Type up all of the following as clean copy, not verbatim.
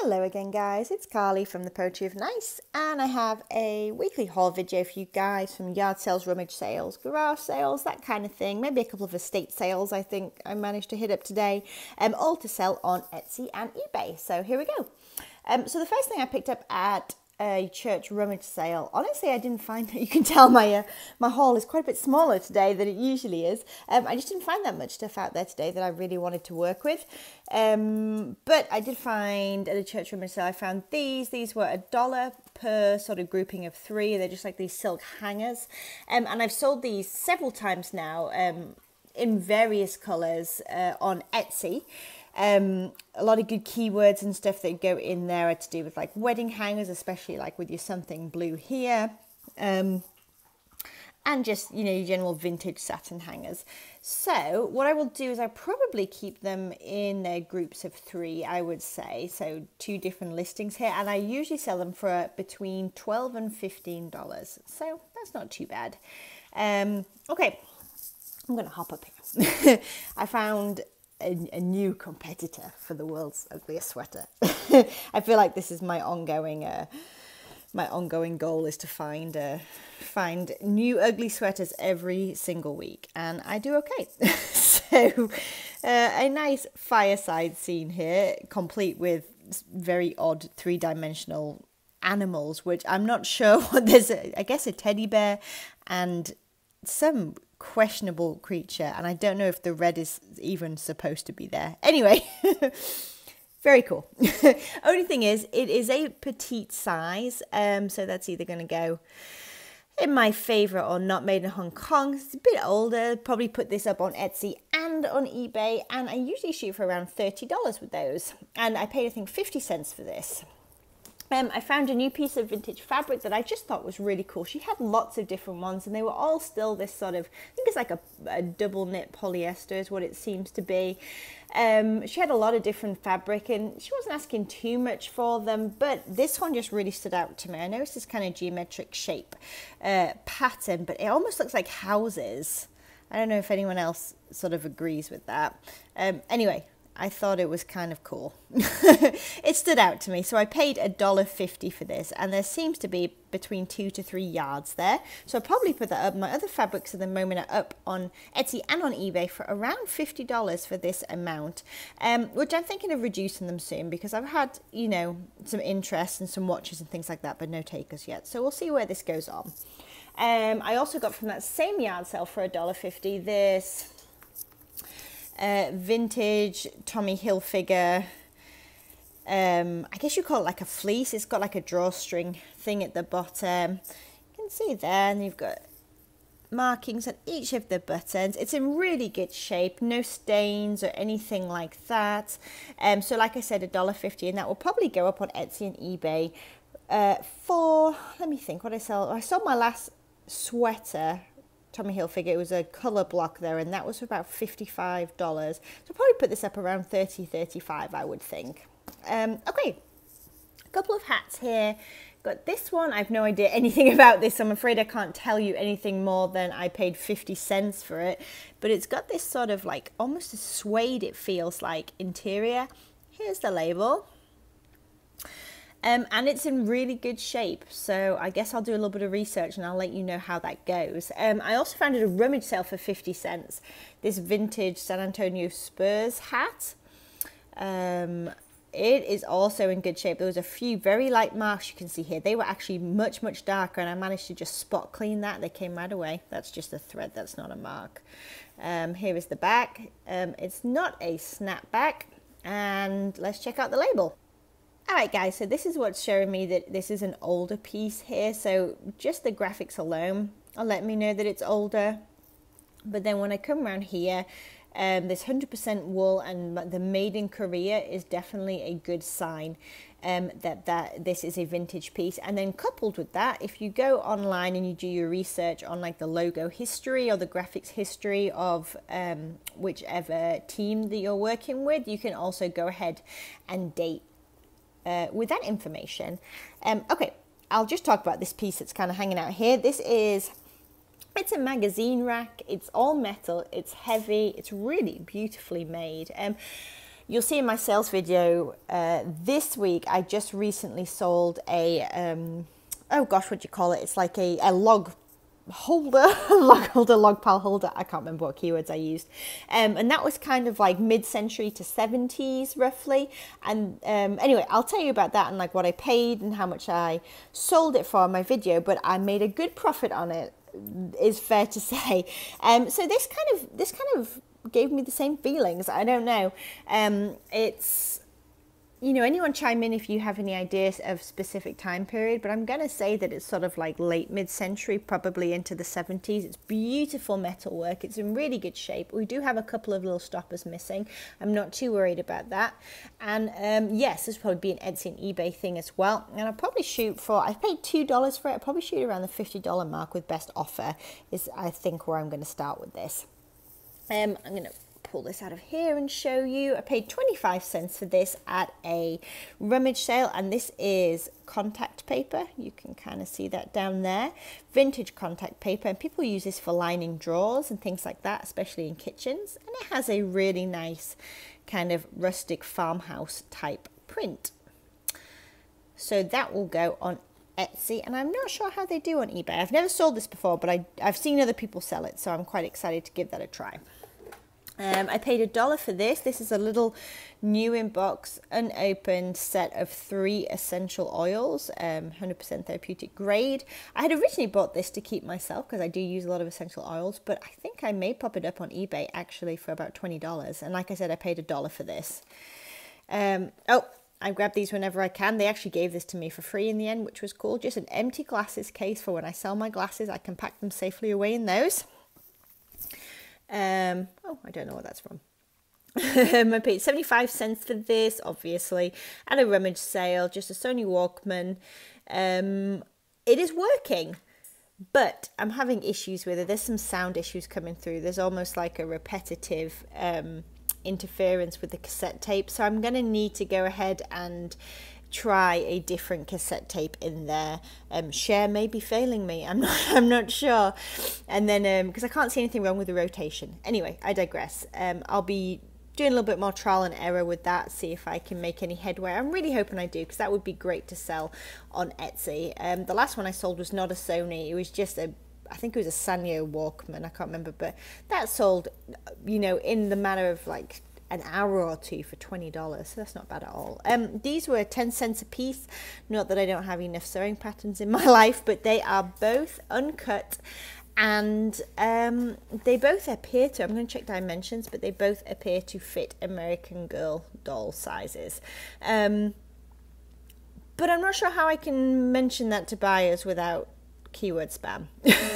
Hello again guys, it's Carly from the Poetry of Nice, and I have a weekly haul video for you guys from yard sales, rummage sales, garage sales, that kind of thing. Maybe a couple of estate sales I think I managed to hit up today, all to sell on Etsy and eBay. So here we go. So the first thing I picked up at a church rummage sale. Honestly, I didn't find, you can tell my haul is quite a bit smaller today than it usually is. I just didn't find that much stuff out there today that I really wanted to work with. But I did find at a church rummage sale, I found these. These were $1 per sort of grouping of 3. They're just like these silk hangers. And I've sold these several times now in various colours on Etsy. A lot of good keywords and stuff that go in there are to do with like wedding hangers, especially like with your something blue here, and just, you know, your general vintage satin hangers. So what I will do is I probably keep them in their groups of 3, I would say, so 2 different listings here, and I usually sell them for between $12 and $15, so that's not too bad. Okay, I'm gonna hop up here. I found a new competitor for the world's ugliest sweater. I feel like this is my ongoing goal, is to find new ugly sweaters every single week, and I do okay. So a nice fireside scene here, complete with very odd 3-dimensional animals, which I'm not sure what. There's I guess a teddy bear and some questionable creature, and I don't know if the red is even supposed to be there. Anyway, very cool. Only thing is, it is a petite size, so that's either going to go in my favourite or not. Made in Hong Kong. It's a bit older. Probably put this up on Etsy and on eBay, and I usually shoot for around $30 with those, and I paid I think 50 cents for this. I found a new piece of vintage fabric that I just thought was really cool. She had lots of different ones, and they were all still this sort of, I think it's like a double knit polyester is what it seems to be. She had a lot of different fabric, and she wasn't asking too much for them, but this one just really stood out to me. I noticed this kind of geometric shape pattern, but it almost looks like houses. I don't know if anyone else sort of agrees with that. Anyway, I thought it was kind of cool. It stood out to me, so I paid $1.50 for this, and there seems to be between 2 to 3 yards there, so I'll probably put that up. My other fabrics at the moment are up on Etsy and on eBay for around $50 for this amount, which I'm thinking of reducing them soon, because I've had, you know, some interest and some watches and things like that, but no takers yet, so we'll see where this goes on. I also got from that same yard sale for $1.50 this vintage Tommy Hilfiger, I guess you call it like a fleece. It's got like a drawstring thing at the bottom. You can see there, and you've got markings on each of the buttons. It's in really good shape, no stains or anything like that. So like I said, $1.50, and that will probably go up on Etsy and eBay for, let me think what I sold. I sold my last sweater, Tommy Hilfiger. It was a colour block there, and that was for about $55. So I'll probably put this up around $30, $35, I would think. Okay, a couple of hats here. Got this one. I have no idea anything about this. I'm afraid I can't tell you anything more than I paid 50 cents for it. But it's got this sort of like almost a suede, it feels like, interior. Here's the label. And it's in really good shape, so I guess I'll do a little bit of research and I'll let you know how that goes. I also found at a rummage sale for 50 cents this vintage San Antonio Spurs hat. It is also in good shape. There was a few very light marks you can see here. They were actually much, much darker, and I managed to just spot clean that. They came right away. That's just a thread, that's not a mark. Here is the back. It's not a snapback, and let's check out the label. Alright guys, so this is what's showing me that this is an older piece here, so just the graphics alone will let me know that it's older. But then when I come around here, this 100% wool and the made in Korea is definitely a good sign that this is a vintage piece. And then coupled with that, if you go online and you do your research on like the logo history or the graphics history of whichever team that you're working with, you can also go ahead and date with that information. Okay, I'll just talk about this piece that's kind of hanging out here. It's a magazine rack. It's all metal. It's heavy. It's really beautifully made. you'll see in my sales video this week, I just recently sold a, oh gosh, what do you call it? It's like a log holder, log pile holder. I can't remember what keywords I used. And that was kind of like mid-century to 70s roughly. And anyway, I'll tell you about that and like what I paid and how much I sold it for in my video, but I made a good profit on it, is fair to say. So this kind of gave me the same feelings. I don't know. It's, you know, anyone chime in if you have any ideas of specific time period, but I'm going to say that it's sort of like late mid-century, probably into the 70s. It's beautiful metalwork. It's in really good shape. We do have a couple of little stoppers missing. I'm not too worried about that. And yes, this will probably be an Etsy and eBay thing as well. And I'll probably shoot for, I paid $2 for it. I'll probably shoot around the $50 mark with best offer is, I think, where I'm going to start with this. I'm going to pull this out of here and show you. I paid 25 cents for this at a Rummage sale, and this is contact paper. You can kind of see that down there. Vintage contact paper, and people use this for lining drawers and things like that, especially in kitchens. And it has a really nice kind of rustic farmhouse type print. So that will go on Etsy, and I'm not sure how they do on eBay. I've never sold this before, but I've seen other people sell it, so I'm quite excited to give that a try. I paid $1 for this. This is a little new in box, unopened set of 3 essential oils, 100% therapeutic grade. I had originally bought this to keep myself because I do use a lot of essential oils, but I think I may pop it up on eBay actually for about $20. And like I said, I paid $1 for this. Oh, I grab these whenever I can. They actually gave this to me for free in the end, which was cool. Just an empty glasses case for when I sell my glasses. I can pack them safely away in those. Oh, I don't know what that's from. I paid 75 cents for this, obviously, at a Rummage sale, just a Sony Walkman. It is working, but I'm having issues with it. There's some sound issues coming through. There's almost like a repetitive interference with the cassette tape. So I'm going to need to go ahead and try a different cassette tape in there. Share may be failing me. I'm not sure. And then because I can't see anything wrong with the rotation. Anyway, I digress. I'll be doing a little bit more trial and error with that, see if I can make any headway. I'm really hoping I do, because that would be great to sell on Etsy. The last one I sold was not a Sony. It was just a, I think it was a Sanyo Walkman. I can't remember, but that sold, you know, in the manner of like an hour or two for $20, so that's not bad at all. These were 10 cents a piece. Not that I don't have enough sewing patterns in my life, but they are both uncut, and they both appear to, I'm going to check dimensions, but they both appear to fit American Girl doll sizes. But I'm not sure how I can mention that to buyers without keyword spam.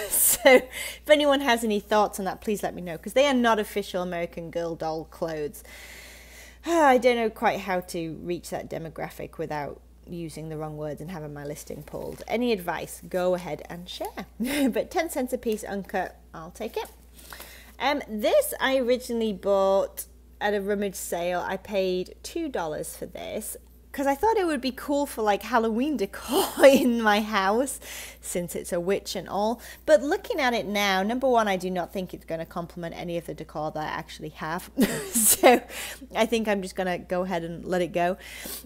So if anyone has any thoughts on that, please let me know, because they are not official American Girl doll clothes. I don't know quite how to reach that demographic without using the wrong words and having my listing pulled. Any advice, go ahead and share. But 10 cents a piece uncut, I'll take it. This I originally bought at a Rummage sale. I paid $2 for this, because I thought it would be cool for like Halloween decor in my house, since it's a witch and all. But looking at it now, number one, I do not think it's going to complement any of the decor that I actually have. So I think I'm just going to go ahead and let it go.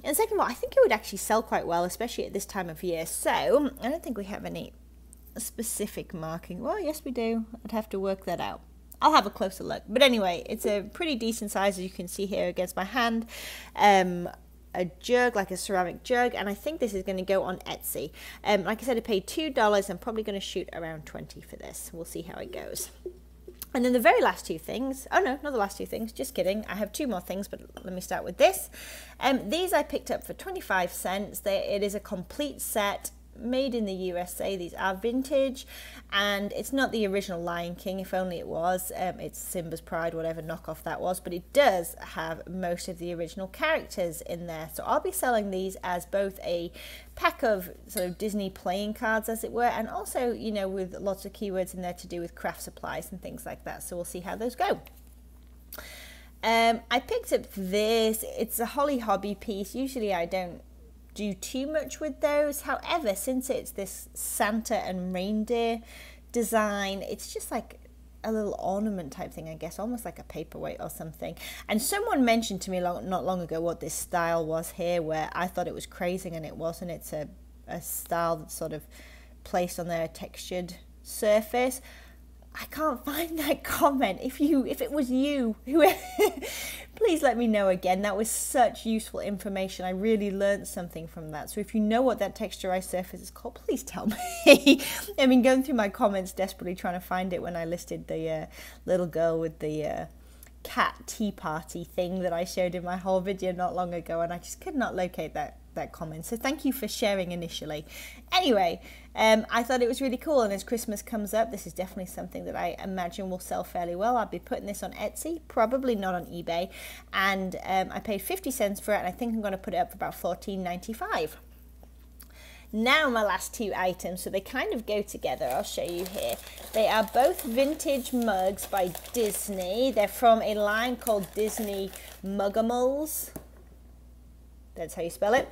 And second of all, I think it would actually sell quite well, especially at this time of year. So I don't think we have any specific marking. Well, yes, we do. I'd have to work that out. I'll have a closer look. But anyway, it's a pretty decent size, as you can see here against my hand. A jug, like a ceramic jug, and I think this is going to go on Etsy. Like I said, I paid $2. I'm probably going to shoot around $20 for this. We'll see how it goes. And then the very last two things, oh no, not the last two things, just kidding. I have 2 more things, but let me start with this. These I picked up for 25 cents. It is a complete set, made in the USA. These are vintage, and it's not the original Lion King, if only it was. It's Simba's Pride, whatever knockoff that was, but it does have most of the original characters in there. So I'll be selling these as both a pack of sort of Disney playing cards, as it were, and also, you know, with lots of keywords in there to do with craft supplies and things like that. So we'll see how those go. I picked up this. It's a Holly Hobbie piece. Usually I don't do too much with those. However, since it's this Santa and reindeer design, it's just like a little ornament type thing, I guess, almost like a paperweight or something. And someone mentioned to me not long ago what this style was here, where I thought it was crazy and it wasn't. It's a style that's sort of placed on their textured surface. I can't find that comment. If it was you, please let me know again. That was such useful information. I really learned something from that. So if you know what that texturized surface is called, please tell me. I've been going through my comments desperately trying to find it when I listed the little girl with the cat tea party thing that I showed in my whole video not long ago, and I just could not locate that comment. So thank you for sharing initially. Anyway, I thought it was really cool, and as Christmas comes up, this is definitely something that I imagine will sell fairly well. I'll be putting this on Etsy, probably not on eBay, and I paid 50 cents for it, and I think I'm going to put it up for about $14.95. Now my last two items, so they kind of go together. I'll show you here. They are both vintage mugs by Disney. They're from a line called Disney Muggamals. That's how you spell it.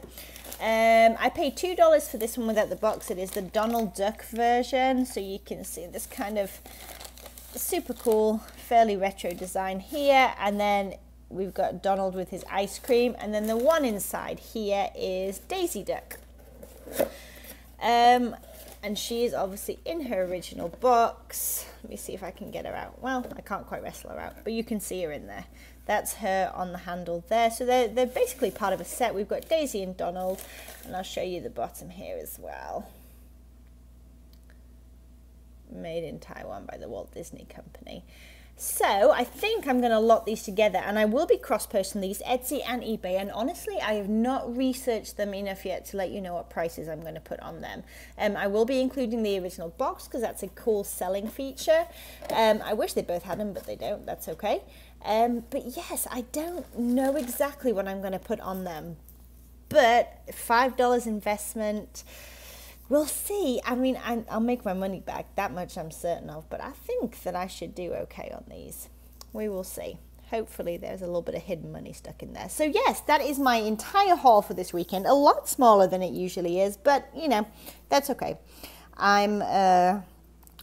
I paid $2 for this one without the box. It is the Donald Duck version, so you can see this kind of super cool, fairly retro design here, and then we've got Donald with his ice cream, and then the one inside here is Daisy Duck. And she is obviously in her original box. Let me see if I can get her out. Well, I can't quite wrestle her out, but you can see her in there. That's her on the handle there. So they're basically part of a set. We've got Daisy and Donald, and I'll show you the bottom here as well. Made in Taiwan by the Walt Disney Company. So I think I'm going to lot these together, and I will be cross-posting these Etsy and eBay, and honestly I have not researched them enough yet to let you know what prices I'm going to put on them. I will be including the original box because that's a cool selling feature. I wish they both had them, but they don't. That's okay. But yes, I don't know exactly what I'm going to put on them, but $5 investment. We'll see. I mean, I'll make my money back, that much I'm certain of, but I think that I should do okay on these. We will see. Hopefully there's a little bit of hidden money stuck in there. So yes, that is my entire haul for this weekend. A lot smaller than it usually is, but you know, that's okay. I'm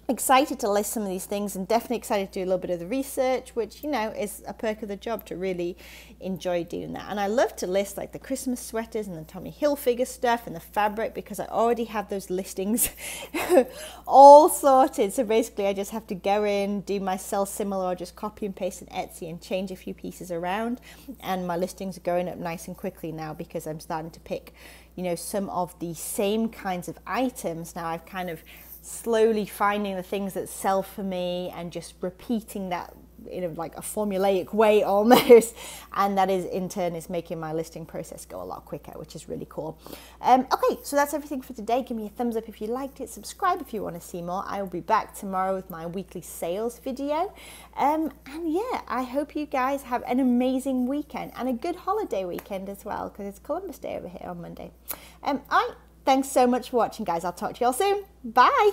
excited to list some of these things, and definitely excited to do a little bit of the research, which, you know, is a perk of the job, to really enjoy doing that. And I love to list like the Christmas sweaters and the Tommy Hilfiger stuff and the fabric, because I already have those listings all sorted. So basically I just have to go in, do my sell similar, or just copy and paste in Etsy and change a few pieces around, and my listings are going up nice and quickly now, because I'm starting to pick, you know, some of the same kinds of items. Now I've kind of slowly finding the things that sell for me and just repeating that in like a formulaic way almost, and that is in turn is making my listing process go a lot quicker, which is really cool. Okay, so that's everything for today. Give me a thumbs up if you liked it, subscribe if you want to see more. I will be back tomorrow with my weekly sales video, and yeah, I hope you guys have an amazing weekend and a good holiday weekend as well, because it's Columbus Day over here on Monday. All right, thanks so much for watching, guys. I'll talk to you all soon. Bye.